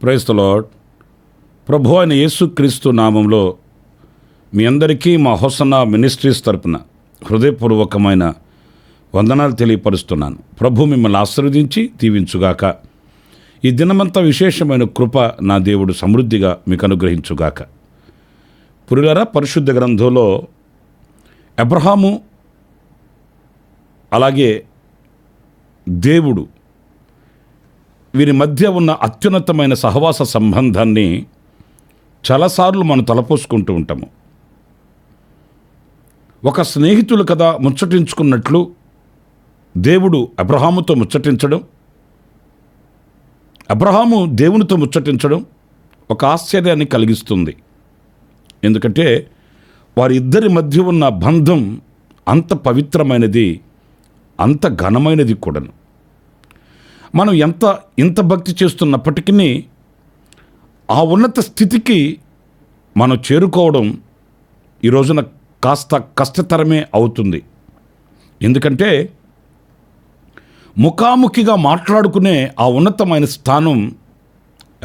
Praise the lord. ప్రభు అయిన యేసుక్రీస్తు నామంలో మీ అందరికీ మా హోసన్నా మినిస్ట్రీస్ తరపున హృదయపూర్వకమైన వందనాలు తెలియపరుస్తున్నాను. ప్రభు మిమ్మల్ని ఆశీర్వదించి దీవించుగాక. ఈ దినమంతా విశేషమైన కృప నా దేవుడు సమృద్ధిగా మీకు అనుగ్రహించుగాక. పురులారా, పరిశుద్ధ గ్రంథంలో అబ్రహాము అలాగే దేవుడు వీరి మధ్య ఉన్న అత్యున్నతమైన సహవాస సంబంధాన్ని చాలాసార్లు మనం తలపోసుకుంటూ ఉంటాము. ఒక స్నేహితులు కదా ముచ్చటించుకున్నట్లు దేవుడు అబ్రహాముతో ముచ్చటించడం, అబ్రహాము దేవునితో ముచ్చటించడం ఒక ఆశ్చర్యాన్ని కలిగిస్తుంది. ఎందుకంటే వారిద్దరి మధ్య ఉన్న బంధం అంత పవిత్రమైనది, అంత ఘనమైనది కూడాను. మనం ఇంత భక్తి చేస్తున్నప్పటికీ ఆ ఉన్నత స్థితికి మనం చేరుకోవడం ఈ రోజున కాస్త కష్టతరమే అవుతుంది. ఎందుకంటే ముఖాముఖిగా మాట్లాడుకునే ఆ ఉన్నతమైన స్థానం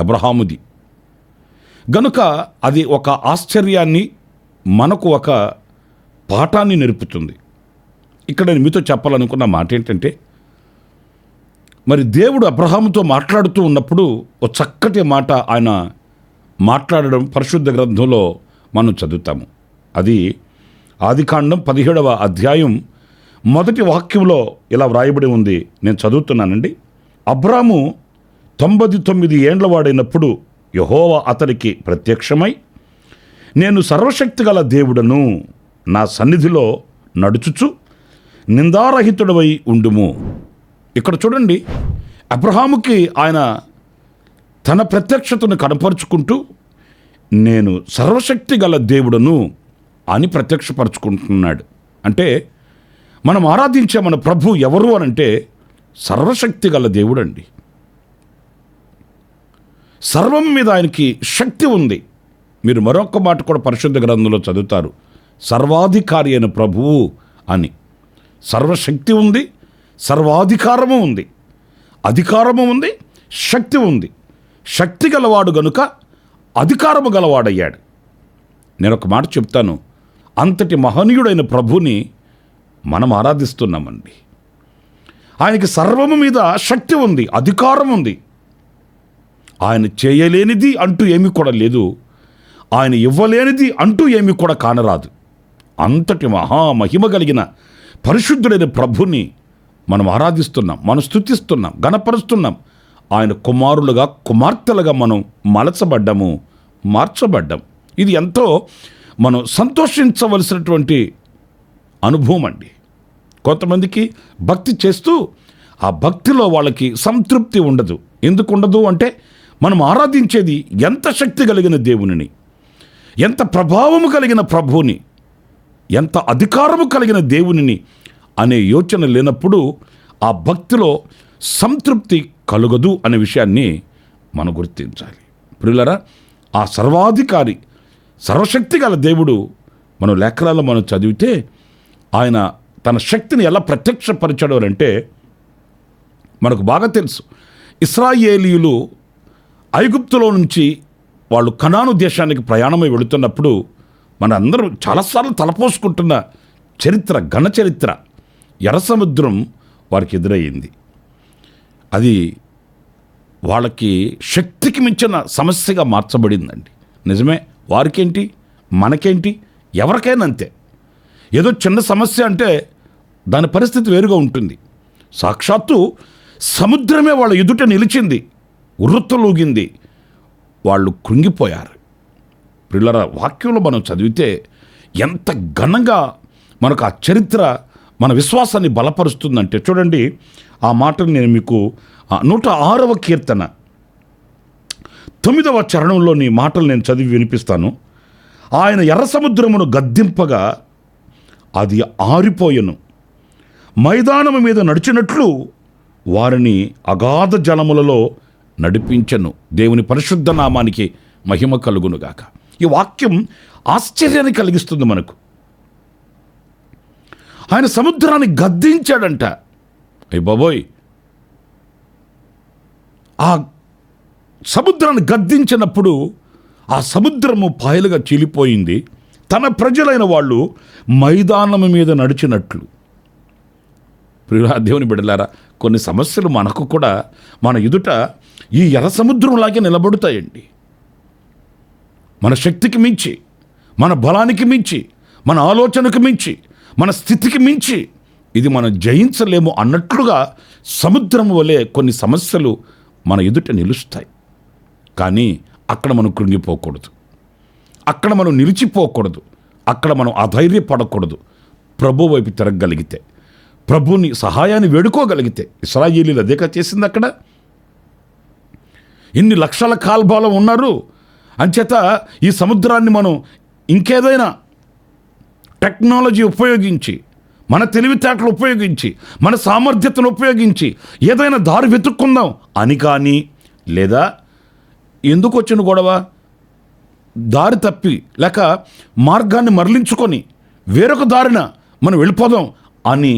అబ్రహాముది గనుక అది ఒక ఆశ్చర్యాన్ని, మనకు ఒక పాఠాన్ని నేర్పుతుంది. ఇక్కడ నేను మీతో చెప్పాలనుకున్న మాట ఏంటంటే, మరి దేవుడు అబ్రహాముతో మాట్లాడుతూ ఉన్నప్పుడు ఒక చక్కటి మాట ఆయన మాట్లాడడం పరిశుద్ధ గ్రంథంలో మనం చదువుతాము. అది ఆదికాండం 17వ అధ్యాయం 1వ వాక్యంలో ఇలా వ్రాయబడి ఉంది. నేను చదువుతున్నానండి. అబ్రాము 99 ఏండ్ల వాడైనప్పుడు యెహోవా అతనికి ప్రత్యక్షమై, నేను సర్వశక్తి గల దేవుడను, నా సన్నిధిలో నడుచుచు నిందారహితుడవై ఉండుము. ఇక్కడ చూడండి, అబ్రహాముకి ఆయన తన ప్రత్యక్షతను కనపరుచుకుంటూ నేను సర్వశక్తి గల దేవుడను అని ప్రత్యక్షపరచుకుంటున్నాడు. అంటే మనం ఆరాధించే మన ప్రభు ఎవరు అనంటే సర్వశక్తి గల దేవుడు అండి. సర్వం మీద ఆయనకి శక్తి ఉంది. మీరు మరొక మాట కూడా పరిశుద్ధ గ్రంథంలో చదువుతారు, సర్వాధికారి అయిన ప్రభువు అని. సర్వశక్తి ఉంది, సర్వాధికారము ఉంది, అధికారము ఉంది, శక్తి ఉంది. శక్తి గలవాడు గనుక అధికారము గలవాడయ్యాడు. నేను ఒక మాట చెప్తాను, అంతటి మహనీయుడైన ప్రభుని మనం ఆరాధిస్తున్నామండి. ఆయనకి సర్వము మీద శక్తి ఉంది, అధికారం ఉంది. ఆయన చేయలేనిది అంటూ ఏమీ కూడా లేదు, ఆయన ఇవ్వలేనిది అంటూ ఏమీ కూడా కానరాదు. అంతటి మహామహిమ కలిగిన పరిశుద్ధుడైన ప్రభుని మనం ఆరాధిస్తున్నాం, మనం స్తుతిస్తున్నాం, గణపరుస్తున్నాం. ఆయన కుమారులుగా, కుమార్తెలుగా మనం మార్చబడ్డాం. ఇది ఎంతో మనం సంతోషించవలసినటువంటి అనుభవం అండి. కొంతమందికి భక్తి చేస్తూ ఆ భక్తిలో వాళ్ళకి సంతృప్తి ఉండదు. ఎందుకు ఉండదు అంటే, మనం ఆరాధించేది ఎంత శక్తి కలిగిన దేవునిని, ఎంత ప్రభావము కలిగిన ప్రభువుని, ఎంత అధికారము కలిగిన దేవునిని అనే యోచన లేనప్పుడు ఆ భక్తిలో సంతృప్తి కలుగదు అనే విషయాన్ని మనం గుర్తించాలి. ప్రియులారా, ఆ సర్వాధికారి, సర్వశక్తి గల దేవుడు మనం లేఖనాల్లో మనం చదివితే ఆయన తన శక్తిని ఎలా ప్రత్యక్షపరిచాడు అంటే మనకు బాగా తెలుసు. ఇశ్రాయేలీయులు ఐగుప్తులో నుంచి వాళ్ళు కనాను దేశానికి ప్రయాణమై వెళుతున్నప్పుడు మన అందరం చాలాసార్లు తలపోసుకుంటున్న చరిత్ర, ఘన చరిత్ర, ఎర్ర సముద్రం వారికి ఎదురయ్యింది. అది వాళ్ళకి శక్తికి మించిన సమస్యగా మార్చబడిందండి. నిజమే, వారికేంటి, మనకేంటి, ఎవరికైనా అంతే. ఏదో చిన్న సమస్య అంటే దాని పరిస్థితి వేరుగా ఉంటుంది. సాక్షాత్తు సముద్రమే వాళ్ళ ఎదుట నిలిచింది, ఉర్రుతలూగింది, వాళ్ళు కృంగిపోయారు. పిల్లల వాక్యంలో మనం చదివితే ఎంత ఘనంగా మనకు ఆ చరిత్ర మన విశ్వాసాన్ని బలపరుస్తుందంటే చూడండి, ఆ మాటను నేను మీకు 106వ కీర్తన 9వ చరణంలోని మాటలు నేను చదివి వినిపిస్తాను. ఆయన ఎర్ర సముద్రమును గద్దింపగా అది ఆరిపోయెను, మైదానము మీద నడిచినట్లు వారిని అగాధ జలములలో నడిపించెను. దేవుని పరిశుద్ధ నామానికి మహిమ కలుగునుగాక. ఈ వాక్యం ఆశ్చర్యాన్ని కలిగిస్తుంది మనకు. ఆయన సముద్రాన్ని గద్దించాడంట. అయ్య బాబోయ్, ఆ సముద్రాన్ని గద్దించినప్పుడు ఆ సముద్రము పాయలుగా చీలిపోయింది. తన ప్రజలైన వాళ్ళు మైదానము మీద నడిచినట్లు. ప్రియుల దేవుని బిడ్డలారా, కొన్ని సమస్యలు మనకు కూడా మన ఎదుట ఈ ఎర్ర సముద్రంలాగే నిలబడుతాయండి. మన శక్తికి మించి, మన బలానికి మించి, మన ఆలోచనకు మించి, మన స్థితికి మించి ఇది మనం జయించలేము అన్నట్లుగా సముద్రం వలె కొన్ని సమస్యలు మన ఎదుట నిలుస్తాయి. కానీ అక్కడ మనం కృంగిపోకూడదు, అక్కడ మనం నిలిచిపోకూడదు, అక్కడ మనం అధైర్యపడకూడదు. ప్రభు వైపు తిరగగలిగితే, ప్రభుని సహాయాన్ని వేడుకోగలిగితే, ఇశ్రాయేలీలు అదేగా చేసింది. అక్కడ ఇన్ని లక్షల కాల్బాలం ఉన్నారు అంచేత ఈ సముద్రాన్ని మనం ఇంకేదైనా టెక్నాలజీ ఉపయోగించి, మన తెలివితేటలు ఉపయోగించి, మన సామర్థ్యతను ఉపయోగించి ఏదైనా దారి వెతుక్కుందాం అని కానీ, లేదా ఎందుకు వచ్చిన గొడవ, దారి తప్పి లేక మార్గాన్ని మరలించుకొని వేరొక దారిన మనం వెళ్ళిపోదాం అని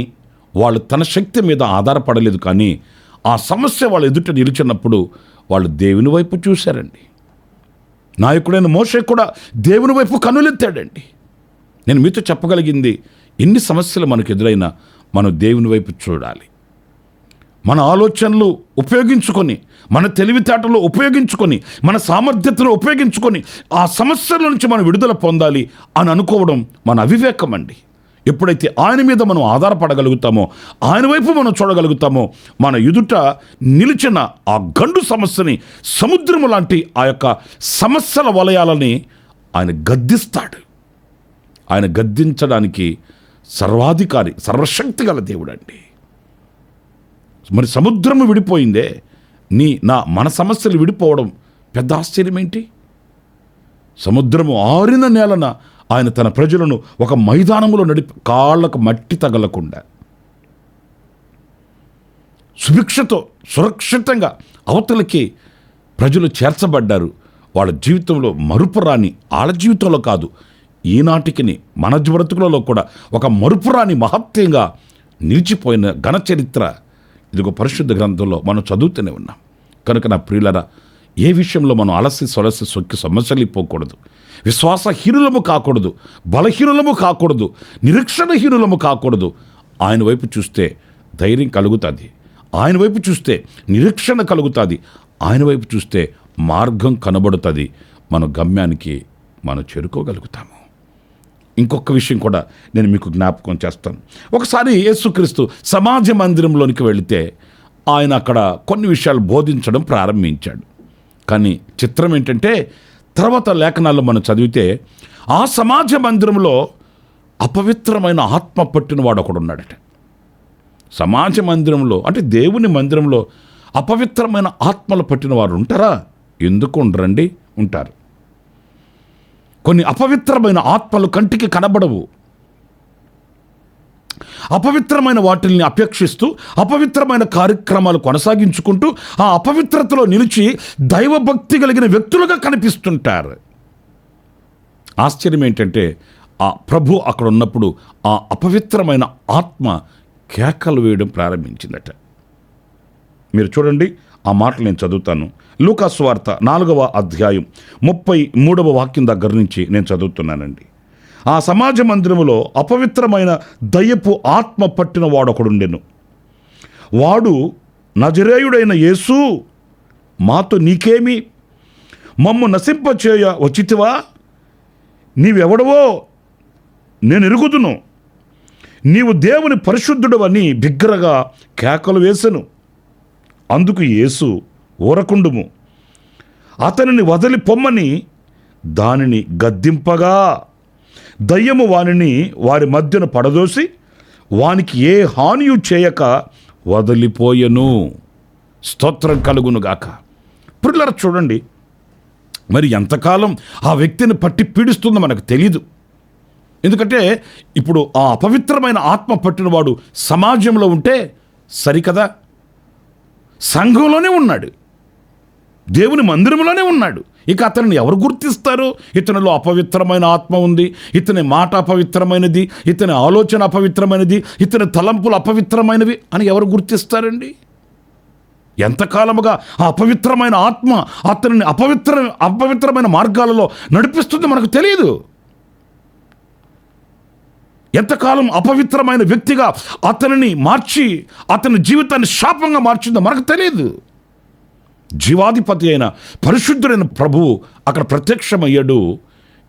వాళ్ళు తన శక్తి మీద ఆధారపడలేదు. కానీ ఆ సమస్య వాళ్ళ ఎదుట నిలిచినప్పుడు వాళ్ళు దేవుని వైపు చూశారండి. నాయకుడైన మోషే కూడా దేవుని వైపు కన్నులెత్తాడండి. నేను మీతో చెప్పగలిగింది, ఎన్ని సమస్యలు మనకు ఎదురైనా మనం దేవుని వైపు చూడాలి. మన ఆలోచనలు ఉపయోగించుకొని, మన తెలివితేటలు ఉపయోగించుకొని, మన సామర్థ్యతను ఉపయోగించుకొని ఆ సమస్యల నుంచి మనం విడుదల పొందాలి అని అనుకోవడం మన అవివేకం అండి. ఎప్పుడైతే ఆయన మీద మనం ఆధారపడగలుగుతామో, ఆయన వైపు మనం చూడగలుగుతామో, మన ఎదుట నిలిచిన ఆ గండు సమస్యని, సముద్రము లాంటి ఆ యొక్క సమస్యల వలయాలని ఆయన గద్దిస్తాడు. ఆయన గద్దించడానికి సర్వాధికారి, సర్వశక్తి గల దేవుడు అండి. మరి సముద్రము విడిపోయిందే, మన సమస్యలు విడిపోవడం పెద్ద ఆశ్చర్యం ఏంటి? సముద్రము ఆరిన నేలన ఆయన తన ప్రజలను ఒక మైదానములో నడిపి కాళ్ళకు మట్టి తగలకుండా సుభిక్షతో సురక్షితంగా అవతలకి ప్రజలు చేర్చబడ్డారు. వాళ్ళ జీవితంలో మరుపురాని, వాళ్ళ జీవితంలో కాదు, ఈనాటికి మన బ్రతుకులలో కూడా ఒక మరుపురాని మహత్యంగా నిలిచిపోయిన ఘన చరిత్ర ఇదిగో పరిశుద్ధ గ్రంథంలో మనం చదువుతూనే ఉన్నాం. కనుక నా ప్రియులరా, ఏ విషయంలో మనం అలసి సొలసి సొక్కి సమస్యలిపోకూడదు, విశ్వాసహీనులము కాకూడదు, బలహీనులము కాకూడదు, నిరీక్షణహీనులము కాకూడదు. ఆయన వైపు చూస్తే ధైర్యం కలుగుతుంది, ఆయన వైపు చూస్తే నిరీక్షణ కలుగుతుంది, ఆయన వైపు చూస్తే మార్గం కనబడుతుంది, మన గమ్యానికి మనం చేరుకోగలుగుతాము. ఇంకొక విషయం కూడా నేను మీకు జ్ఞాపకం చేస్తాను. ఒకసారి యేసుక్రీస్తు సమాజ మందిరంలోనికి వెళితే ఆయన అక్కడ కొన్ని విషయాలు బోధించడం ప్రారంభించాడు. కానీ చిత్రం ఏంటంటే, తర్వాత లేఖనాల్లో మనం చదివితే ఆ సమాజ మందిరంలో అపవిత్రమైన ఆత్మ పట్టిన వాడు ఒకడు ఉన్నాడట. సమాజ మందిరంలో అంటే దేవుని మందిరంలో అపవిత్రమైన ఆత్మలు పట్టిన వారు ఉంటారా? ఎందుకు ఉండరండి? ఉంటారు. కొన్ని అపవిత్రమైన ఆత్మలు కంటికి కనబడవు. అపవిత్రమైన వాటిల్ని అపేక్షిస్తూ అపవిత్రమైన కార్యక్రమాలు కొనసాగించుకుంటూ ఆ అపవిత్రతలో నిలిచి దైవభక్తి కలిగిన వ్యక్తులుగా కనిపిస్తుంటారు. ఆశ్చర్యం ఏంటంటే, ఆ ప్రభు అక్కడ ఉన్నప్పుడు ఆ అపవిత్రమైన ఆత్మ కేకలు వేయడం ప్రారంభించిందట. మీరు చూడండి, ఆ మాటలు నేను చదువుతాను. లూకా సువార్త 4వ అధ్యాయం 33వ వాక్యం దగ్గర నుంచి నేను చదువుతున్నానండి. ఆ సమాజ మందిరములో అపవిత్రమైన దయ్యపు ఆత్మ పట్టిన వాడొకడుండెను. వాడు, నజరేయుడైన యేసు, మాతో నీకేమి? మమ్ము నశింపచేయ వచ్చితివా? నీవెవడవో నేను ఎరుగుదును. నీవు దేవుని పరిశుద్ధుడవని బిగ్గరగా కేకలు వేసెను. అందుకు యేసు, ఊరకుండుము, అతనిని వదిలి పొమ్మని దానిని గద్దింపగా దయ్యము వానిని వారి మధ్యన పడదోసి వానికి ఏ హానియు చేయక వదిలిపోయెను. స్తోత్రం కలుగునుగాక. పిల్లలు చూడండి, మరి ఎంతకాలం ఆ వ్యక్తిని పట్టి పీడిస్తుందో మనకు తెలీదు. ఎందుకంటే ఇప్పుడు ఆ అపవిత్రమైన ఆత్మ పట్టినవాడు సమాజంలో ఉంటే సరికదా, సంఘంలోనే ఉన్నాడు, దేవుని మందిరంలోనే ఉన్నాడు. ఇక అతనిని ఎవరు గుర్తిస్తారు? ఇతనిలో అపవిత్రమైన ఆత్మ ఉంది, ఇతని మాట అపవిత్రమైనది, ఇతని ఆలోచన అపవిత్రమైనది, ఇతని తలంపులు అపవిత్రమైనవి అని ఎవరు గుర్తిస్తారండి? ఎంతకాలముగా ఆ అపవిత్రమైన ఆత్మ అతనిని అపవిత్రమైన మార్గాలలో నడిపిస్తుందో మనకు తెలియదు. ఎంతకాలం అపవిత్రమైన వ్యక్తిగా అతనిని మార్చి అతని జీవితాన్ని శాపంగా మార్చిందో మనకు తెలియదు. జీవాధిపతి అయిన పరిశుద్ధుడైన ప్రభువు అక్కడ ప్రత్యక్షమయ్యాడు.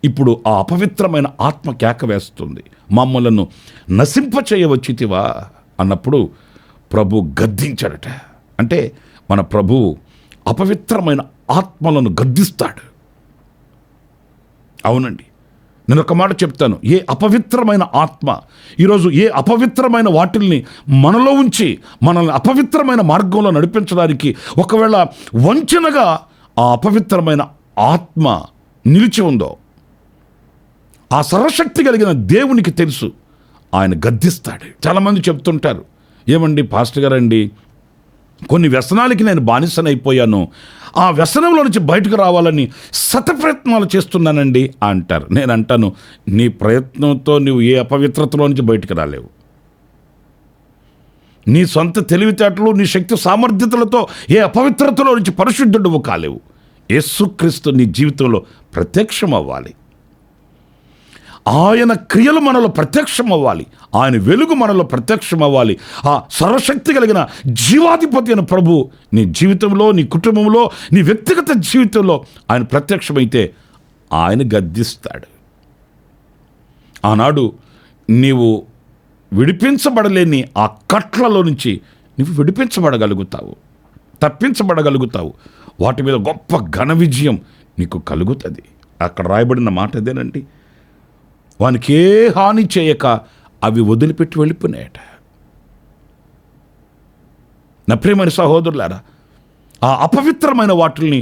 ఇప్పుడు ఆ అపవిత్రమైన ఆత్మ కేక వేస్తుంది, మమ్మలను నశింపచేయవచ్చితివా అన్నప్పుడు ప్రభు గద్దించాడట. అంటే మన ప్రభు అపవిత్రమైన ఆత్మలను గద్దిస్తాడు. అవునండి, నేను ఒక మాట చెప్తాను. ఏ అపవిత్రమైన ఆత్మ ఈరోజు ఏ అపవిత్రమైన వాటిల్ని మనలో ఉంచి మనల్ని అపవిత్రమైన మార్గంలో నడిపించడానికి ఒకవేళ వంచనగా ఆ అపవిత్రమైన ఆత్మ నిలిచి ఉందో, ఆ సర్వశక్తి కలిగిన దేవునికి తెలుసు, ఆయన గద్దిస్తాడు. చాలామంది చెప్తుంటారు, ఏమండి పాస్టర్ గారండి, కొన్ని వ్యసనాలకి నేను బానిసనైపోయాను, ఆ వ్యసనంలో నుంచి బయటకు రావాలని శతప్రయత్నాలు చేస్తున్నానండి అంటారు. నేను అంటాను, నీ ప్రయత్నంతో నువ్వు ఏ అపవిత్రతలో నుంచి బయటకు రాలేవు. నీ సొంత తెలివితేటలు, నీ శక్తి సామర్థ్యతలతో ఏ అపవిత్రతలో నుంచి పరిశుద్ధుడువు కాలేవు. యేసుక్రీస్తు నీ జీవితంలో ప్రత్యక్షం అవ్వాలి, ఆయన క్రియలు మనలో ప్రత్యక్షం అవ్వాలి, ఆయన వెలుగు మనలో ప్రత్యక్షం అవ్వాలి. ఆ సర్వశక్తి కలిగిన జీవాధిపతి అయిన ప్రభు నీ జీవితంలో, నీ కుటుంబంలో, నీ వ్యక్తిగత జీవితంలో ఆయన ప్రత్యక్షమైతే ఆయన గద్దిస్తాడు. ఆనాడు నీవు విడిపించబడలేని ఆ కట్లలో నుంచి నువ్వు విడిపించబడగలుగుతావు, తప్పించబడగలుగుతావు. వాటి మీద గొప్ప ఘన విజయం నీకు కలుగుతుంది. అక్కడ రాయబడిన మాట అదేనండి, వానికి ఏ హాని చేయక అవి వదిలిపెట్టి వెళ్ళిపోయినాయట. నా ప్రియమైన సహోదరులారా, ఆ అపవిత్రమైన వాటిని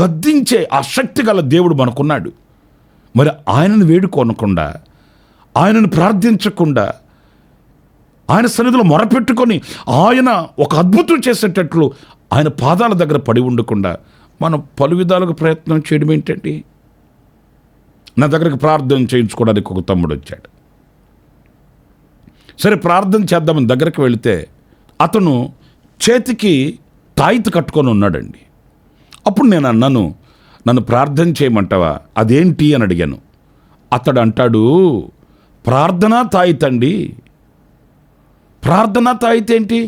గద్దించే ఆ శక్తి గల దేవుడు మనకున్నాడు. మరి ఆయనను వేడుకోనకుండా, ఆయనను ప్రార్థించకుండా, ఆయన సన్నిధిలో మొరపెట్టుకొని ఆయన ఒక అద్భుతం చేసేటట్లు ఆయన పాదాల దగ్గర పడి ఉండకుండా మనం పలు విధాలుగా ప్రయత్నం చేయడం ఏంటండి? నా దగ్గరికి ప్రార్థన చేయించుకోవడానికి ఒక తమ్ముడు వచ్చాడు. సరే ప్రార్థన చేద్దామని దగ్గరికి వెళితే అతను చేతికి తాయితు కట్టుకొని ఉన్నాడండి. అప్పుడు నేను అన్నాను, నన్ను ప్రార్థన చేయమంటావా, అదేంటి అని అడిగాను. అతడు అంటాడు, ప్రార్థనా తాయితండి. ప్రార్థనా తాయితేంటి?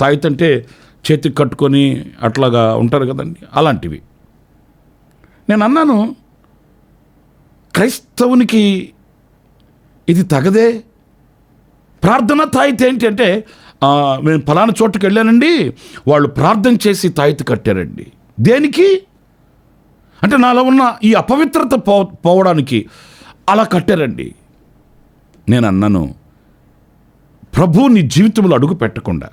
తాయితంటే చేతికి కట్టుకొని అట్లాగా ఉంటారు కదండి, అలాంటివి. నేను అన్నాను, క్రైస్తవునికి ఇది తగదే. ప్రార్థన తాయితీ ఏంటి అంటే, నేను ఫలానా చోటుకి వెళ్ళానండి, వాళ్ళు ప్రార్థన చేసి తాయితీ కట్టారండి. దేనికి అంటే నాలో ఉన్న ఈ అపవిత్రత పోవడానికి అలా కట్టారండి. నేను అన్నాను, ప్రభు నీ జీవితంలో అడుగు పెట్టకుండా,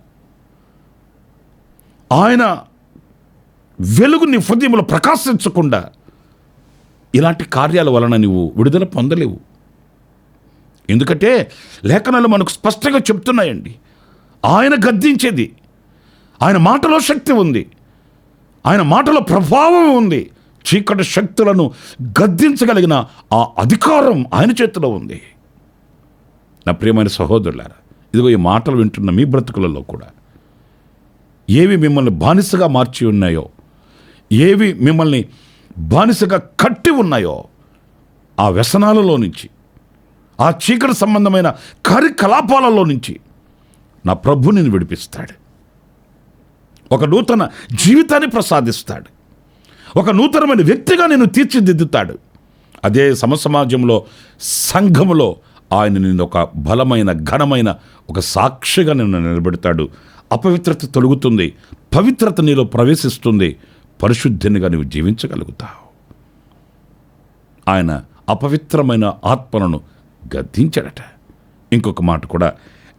ఆయన వెలుగు నీ హృదయంలో ప్రకాశించకుండా ఇలాంటి కార్యాల వలన నువ్వు విడుదల పొందలేవు. ఎందుకంటే లేఖనాలు మనకు స్పష్టంగా చెప్తున్నాయండి, ఆయన గద్దించేది, ఆయన మాటలో శక్తి ఉంది, ఆయన మాటలో ప్రభావం ఉంది. చీకటి శక్తులను గద్దించగలిగిన ఆ అధికారం ఆయన చేతిలో ఉంది. నా ప్రియమైన సహోదరులారా, ఇదిగో ఈ మాటలు వింటున్న మీ బ్రతుకులలో కూడా ఏవి మిమ్మల్ని బానిసగా మార్చి ఉన్నాయో, ఏవి మిమ్మల్ని బానిసగా కట్టి ఉన్నాయో, ఆ వ్యసనాలలో నుంచి, ఆ చీకటి సంబంధమైన కార్యకలాపాలలో నుంచి నా ప్రభు నిన్ను విడిపిస్తాడు. ఒక నూతన జీవితాన్ని ప్రసాదిస్తాడు. ఒక నూతనమైన వ్యక్తిగా నేను తీర్చిదిద్దుతాడు. అదే సమసమాజంలో, సంఘములో ఆయన నిన్ను ఒక బలమైన, ఘనమైన ఒక సాక్షిగా నిన్ను నిలబెడతాడు. అపవిత్రత తొలగుతుంది, పవిత్రత నీలో ప్రవేశిస్తుంది, పరిశుద్ధినిగా నువ్వు జీవించగలుగుతావు. ఆయన అపవిత్రమైన ఆత్మలను గద్దించాడట. ఇంకొక మాట కూడా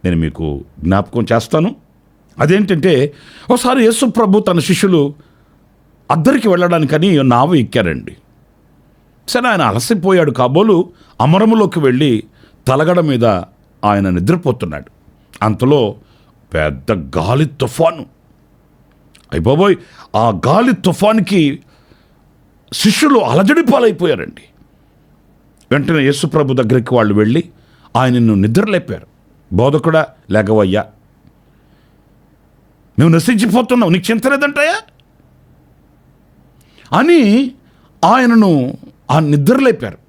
నేను మీకు జ్ఞాపకం చేస్తాను. అదేంటంటే, ఒకసారి యేసు ప్రభు తన శిష్యులు అద్దరికి వెళ్ళడానికని నావ ఎక్కారండి. సరే, ఆయన అలసిపోయాడు కాబోలు అమరములోకి వెళ్ళి తలగడ మీద ఆయన నిద్రపోతున్నాడు. అంతలో పెద్ద గాలి తుఫాను. అయిపోబోయ్, ఆ గాలి తుఫానికి శిష్యులు అలజడి పాలైపోయారండి. వెంటనే యేసుప్రభు దగ్గరికి వాళ్ళు వెళ్ళి ఆయనను నిద్రలేపారు. బోధకుడా, లేగవయ్యా, మేము నశించిపోతున్నాం, నీకు చింత లేదంటాయా అని ఆయనను ఆ నిద్రలేపారు.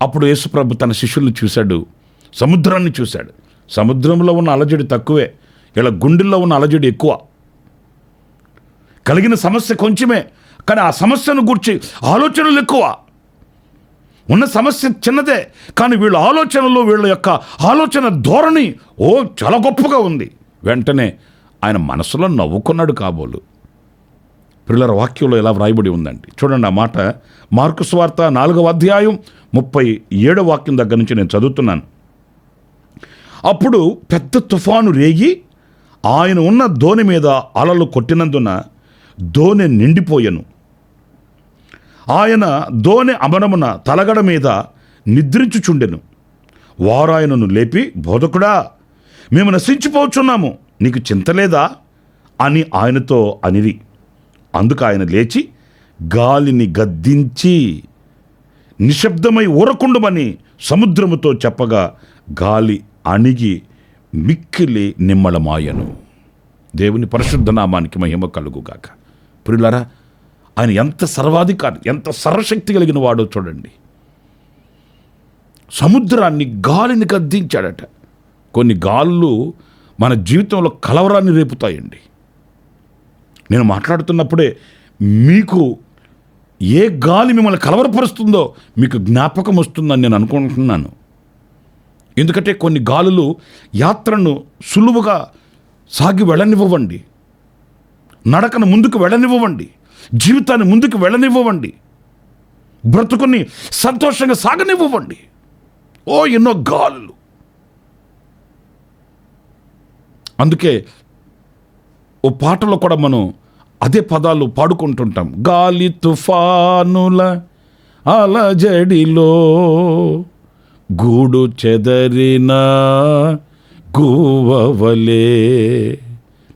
అప్పుడు యేసుప్రభు తన శిష్యుల్ని చూశాడు, సముద్రాన్ని చూశాడు. సముద్రంలో ఉన్న అలజడి తక్కువే, ఇలా గుండెల్లో ఉన్న అలజడి ఎక్కువ. కలిగిన సమస్య కొంచెమే, కానీ ఆ సమస్యను గూర్చి ఆలోచనలు ఎక్కువ. ఉన్న సమస్య చిన్నదే, కానీ వీళ్ళ ఆలోచనలు, వీళ్ళ యొక్క ఆలోచన ధోరణి చాలా గొప్పగా ఉంది. వెంటనే ఆయన మనసులో నవ్వుకున్నాడు కాబోలు. ప్రియులారా, వాక్యంలో ఎలా వ్రాయబడి ఉందండి, చూడండి ఆ మాట. మార్కు సువార్త 4వ అధ్యాయం 37వ వాక్యం దగ్గర నుంచి నేను చదువుతున్నాను. అప్పుడు పెద్ద తుఫాను రేగి ఆయన ఉన్న దోణి మీద అలలు కొట్టినందున దోణి నిండిపోయెను. ఆయన దోణి అమరమున తలగడ మీద నిద్రించుచుండెను. వారు ఆయనను లేపి, బోధకుడా, మేము నశించిపోచున్నాము, నీకు చింతలేదా అని ఆయనతో అనిరి. అందుకు ఆయన లేచి గాలిని గద్దించి నిశ్శబ్దమై ఊరకుండమని సముద్రముతో చెప్పగా గాలి అణిగి మిక్కిలి నిమ్మళమాయను. దేవుని పరిశుద్ధ నామానికి మహిమ కలుగుగాక. ప్రియులారా, ఆయన ఎంత సర్వాధికారి, ఎంత సర్వశక్తి కలిగిన వాడో చూడండి. సముద్రాన్ని, గాలిని గద్దించాడట. కొన్ని గాలులు మన జీవితంలో కలవరాన్ని రేపుతాయండి. నేను మాట్లాడుతున్నప్పుడే మీకు ఏ గాలి మిమ్మల్ని కలవరపరుస్తుందో మీకు జ్ఞాపకం వస్తుందని నేను అనుకుంటున్నాను. ఎందుకంటే కొన్ని గాలులు యాత్రను సులువుగా సాగి వెళ్ళనివ్వండి, నడకను ముందుకు వెళ్ళనివ్వండి, జీవితాన్ని ముందుకు వెళ్ళనివ్వండి, బ్రతుకుని సంతోషంగా సాగనివ్వండి. ఎన్నో గాలులు. అందుకే ఓ పాటలో కూడా మనం అదే పదాలు పాడుకుంటుంటాం. గాలి తుఫానుల అలజడిలో గూడు చెదరిన గువ్వవలే.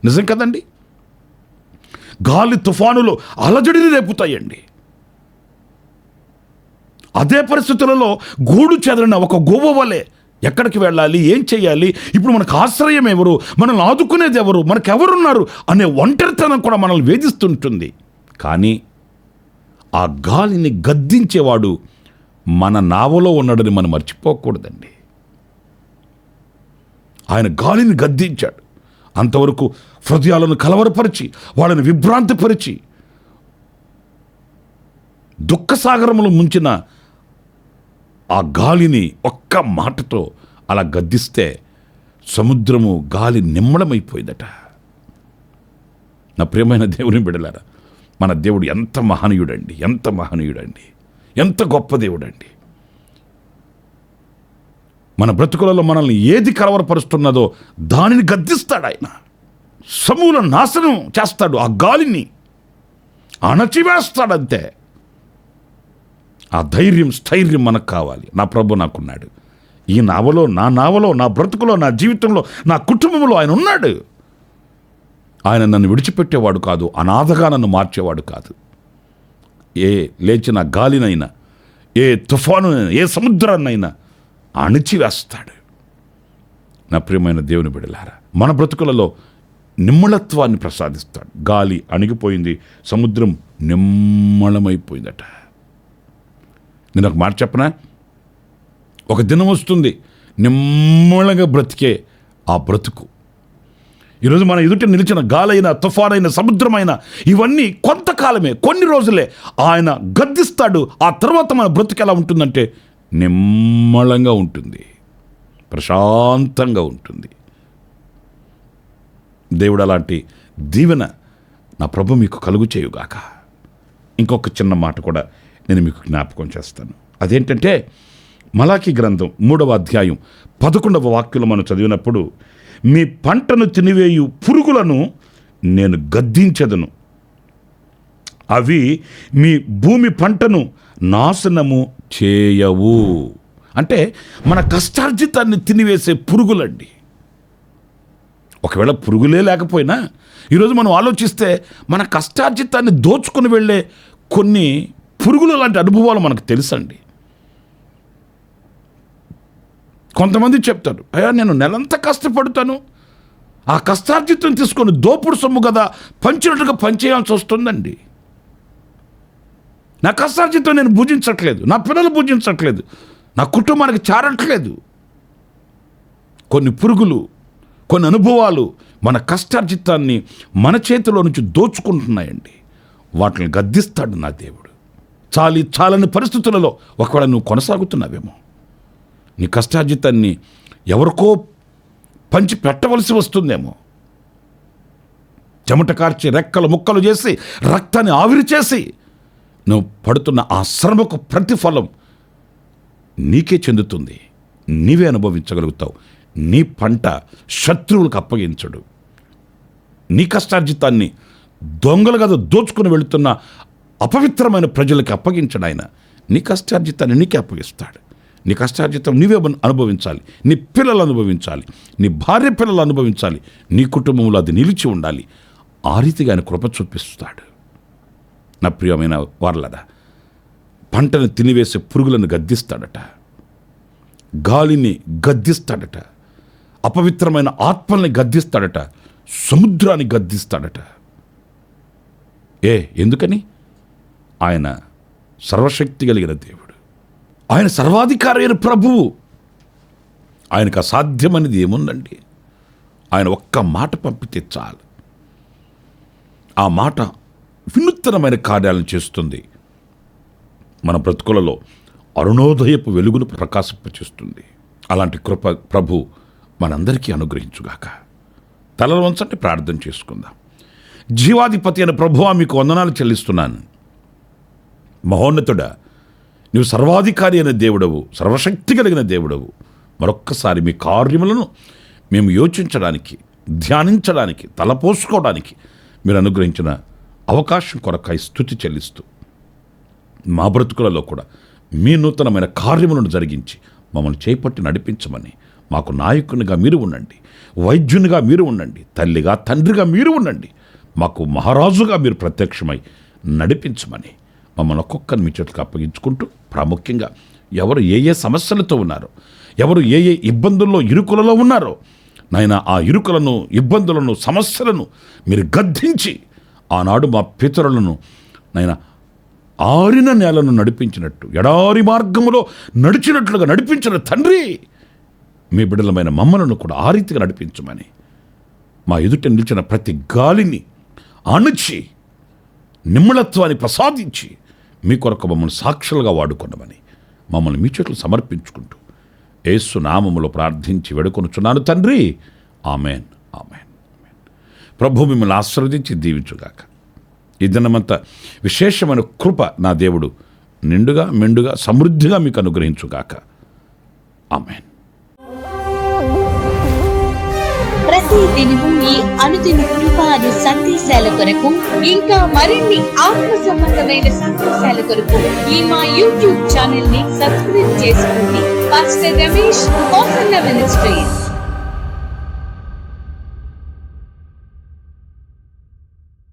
నిజం కదండి, గాలి తుఫానులు అలజడిని రేపుతాయండి. అదే పరిస్థితులలో గూడు చెదరిన ఒక గువ్వవలే ఎక్కడికి వెళ్ళాలి, ఏం చేయాలి, ఇప్పుడు మనకు ఆశ్రయం ఎవరు, మనల్ని ఆదుకునేది ఎవరు, మనకెవరున్నారు అనే ఒంటరితనం కూడా మనల్ని వేధిస్తుంటుంది. కానీ ఆ గాలిని గద్దించేవాడు మన నావలో ఉన్నాడని మనం మర్చిపోకూడదండి. ఆయన గాలిని గద్దించాడు. అంతవరకు హృదయాలను కలవరపరిచి, వాళ్ళని విభ్రాంతిపరిచి, దుఃఖసాగరములు ముంచిన ఆ గాలిని ఒక్క మాటతో అలా గద్దిస్తే సముద్రము, గాలి నిమ్మళమైపోయిందట. నా ప్రియమైన దేవుని బిడ్డలారా, మన దేవుడు ఎంత మహనీయుడండి, ఎంత మహనీయుడండి, ఎంత గొప్ప దేవుడండి. మన బ్రతుకులలో మనల్ని ఏది కలవరపరుస్తున్నదో దానిని గద్దిస్తాడు ఆయన. సమూల నాశనం చేస్తాడు, ఆ గాలిని అణచివేస్తాడంతే. ఆ ధైర్యం, స్థైర్యం మనకు కావాలి. నా ప్రభు నాకున్నాడు. ఈ నావలో, నా బ్రతుకులో, నా జీవితంలో, నా కుటుంబంలో ఆయన ఉన్నాడు. ఆయన నన్ను విడిచిపెట్టేవాడు కాదు, అనాథగా నన్ను మార్చేవాడు కాదు. ఏ లేచిన గాలినైనా, ఏ తుఫానునైనా, ఏ సముద్రాన్నైనా అణిచివేస్తాడు. నా ప్రియమైన దేవుని బిడ్డలారా, మన బ్రతుకులలో నిమ్మళత్వాన్ని ప్రసాదిస్తాడు. గాలి అణిగిపోయింది, సముద్రం నిమ్మళమైపోయిందట. నేను ఒక మాట చెప్పనా, ఒక దినం వస్తుంది నిమ్మళంగా బ్రతికే ఆ బ్రతుకు. ఈరోజు మన ఎదుట నిలిచిన గాలైన, తుఫానైన, సముద్రమైన ఇవన్నీ కొంతకాలమే, కొన్ని రోజులే. ఆయన గద్దిస్తాడు. ఆ తర్వాత మన బ్రతుకు ఎలా ఉంటుందంటే నిమ్మళంగా ఉంటుంది, ప్రశాంతంగా ఉంటుంది. దేవుడు అలాంటి దీవెన నా ప్రభు మీకు కలుగు చేయుగాక. ఇంకొక చిన్న మాట కూడా నేను మీకు జ్ఞాపకం చేస్తాను. అదేంటంటే మలాకి గ్రంథం 3వ అధ్యాయం 11వ వాక్యంలో మనం చదివినప్పుడు, మీ పంటను తినివేయు పురుగులను నేను గద్దించెదను, అవి మీ భూమి పంటను నాశనము చేయవు. అంటే మన కష్టార్జితాన్ని తినివేసే పురుగులండి. ఒకవేళ పురుగులే లేకపోయినా ఈరోజు మనం ఆలోచిస్తే మన కష్టార్జితాన్ని దోచుకుని వెళ్ళే కొన్ని పురుగులు లాంటి అనుభవాలు మనకు తెలుసండి. కొంతమంది చెప్తారు, అయ్యా నేను నెలంతా కష్టపడతాను, ఆ కష్టార్జితం తీసుకొని దోపుడు సొమ్ము కదా పంచినట్టుగా పనిచేయాల్సి వస్తుందండి. నా కష్టార్జితం నేను భుజించట్లేదు, నా పిల్లలు భుజించట్లేదు, నా కుటుంబానికి చారట్లేదు. కొన్ని పురుగులు, కొన్ని అనుభవాలు మన కష్టార్జితాన్ని మన చేతిలో నుంచి దోచుకుంటున్నాయండి. వాటిని గద్దిస్తాడు నా దేవుడు. చాలని పరిస్థితులలో ఒకవేళ నువ్వు కొనసాగుతున్నావేమో, నీ కష్టార్జితాన్ని ఎవరికో పంచి పెట్టవలసి వస్తుందేమో, చెమట కార్చి రెక్కలు ముక్కలు చేసి రక్తాన్ని ఆవిరి చేసి నువ్వు పడుతున్న ఆ శ్రమకు ప్రతిఫలం నీకే చెందుతుంది, నీవే అనుభవించగలుగుతావు. నీ పంట శత్రువులకు అప్పగించడు. నీ కష్టార్జితాన్ని దొంగలు కదా దోచుకుని వెళుతున్న అపవిత్రమైన ప్రజలకు అప్పగించడు ఆయన. నీ కష్టార్జితాన్ని నీకే అప్పగిస్తాడు. నీ కష్టార్జితం నీవే అనుభవించాలి, నీ పిల్లలు అనుభవించాలి, నీ భార్య పిల్లలు అనుభవించాలి, నీ కుటుంబంలో అది నిలిచి ఉండాలి. ఆ రీతిగా ఆయన కృప చూపిస్తాడు. నా ప్రియమైన వారలారా, పంటను తినివేసే పురుగులను గద్దిస్తాడట, గాలిని గద్దిస్తాడట, అపవిత్రమైన ఆత్మల్ని గద్దిస్తాడట, సముద్రాన్ని గద్దిస్తాడట. ఎందుకని? ఆయన సర్వశక్తి కలిగిన దేవుడు, ఆయన సర్వాధికారి అయిన ప్రభువు. ఆయనకు అసాధ్యమనేది ఏముందండి? ఆయన ఒక్క మాట పంపితే చాలు, ఆ మాట వినూత్నమైన కార్యాలను చేస్తుంది. మన బ్రతుకులలో అరుణోదయపు వెలుగును ప్రకాశింపచేస్తుంది. అలాంటి కృప ప్రభు మనందరికీ అనుగ్రహించుగాక. తలలు వంచండి, ప్రార్థన చేసుకుందాం. జీవాధిపతి అయిన ప్రభువా, మీకు వందనాలు చెల్లిస్తున్నాను. మహోన్నతుడా, నీవు సర్వాధికారి అయిన దేవుడవు, సర్వశక్తి కలిగిన దేవుడవు. మరొక్కసారి మీ కార్యములను మేము యోచించడానికి, ధ్యానించడానికి, తలపోసుకోవడానికి మీరు అనుగ్రహించిన అవకాశం కొరకై స్తుతి చెల్లిస్తూ, మా బ్రతుకులలో కూడా మీ నూతనమైన కార్యములను జరిగించి మమ్మల్ని చేపట్టి నడిపించమని, మాకు నాయకునిగా మీరు ఉండండి, వైద్యునిగా మీరు ఉండండి, తల్లిగా తండ్రిగా మీరు ఉండండి, మాకు మహారాజుగా మీరు ప్రత్యక్షమై నడిపించమని మమ్మల్ని ఒక్కొక్కరిని మీ చేతులకు అప్పగించుకుంటూ, ప్రాముఖ్యంగా ఎవరు ఏ సమస్యలతో ఉన్నారో, ఎవరు ఏ ఇబ్బందుల్లో ఇరుకులలో ఉన్నారో నాయన, ఆ ఇరుకులను, ఇబ్బందులను, సమస్యలను మీరు గద్దించి ఆనాడు మా పితరులను నాయన ఆరిన నేలను నడిపించినట్టు, ఎడారి మార్గములో నడిచినట్లుగా నడిపించిన తండ్రి, మీ బిడ్డలమైన మమ్మలను కూడా ఆ రీతిగా నడిపించమని, మా ఎదుట నిలిచిన ప్రతి గాలిని అణుచి నిమ్మళత్వాన్ని ప్రసాదించి మీ కొరకు మమ్మల్ని సాక్షులుగా వాడుకున్నామని మమ్మల్ని మీ చేతులు సమర్పించుకుంటూ యేసు నామములో ప్రార్థించి వేడుకొనుచున్నాను తండ్రి. Amen, amen. ప్రభు మిమ్మల్ని ఆశీర్వదించి దీవించుగాక. ఈ దినమంతా విశేషమైన కృప నా దేవుడు నిండుగా మెండుగా సమృద్ధిగా మీకు అనుగ్రహించుగాక. ఆమెన్. ప్రతి దినము ఈ అనుదిన కృపాను సందేశాల కొరకు, ఇంకా మరిన్ని ఆత్మ సంబంధమైన సందేశాల కొరకు ఈ మా యూట్యూబ్ ఛానల్ ని సబ్స్క్రైబ్ చేసుకోండి. Pastor Ramesh ministries.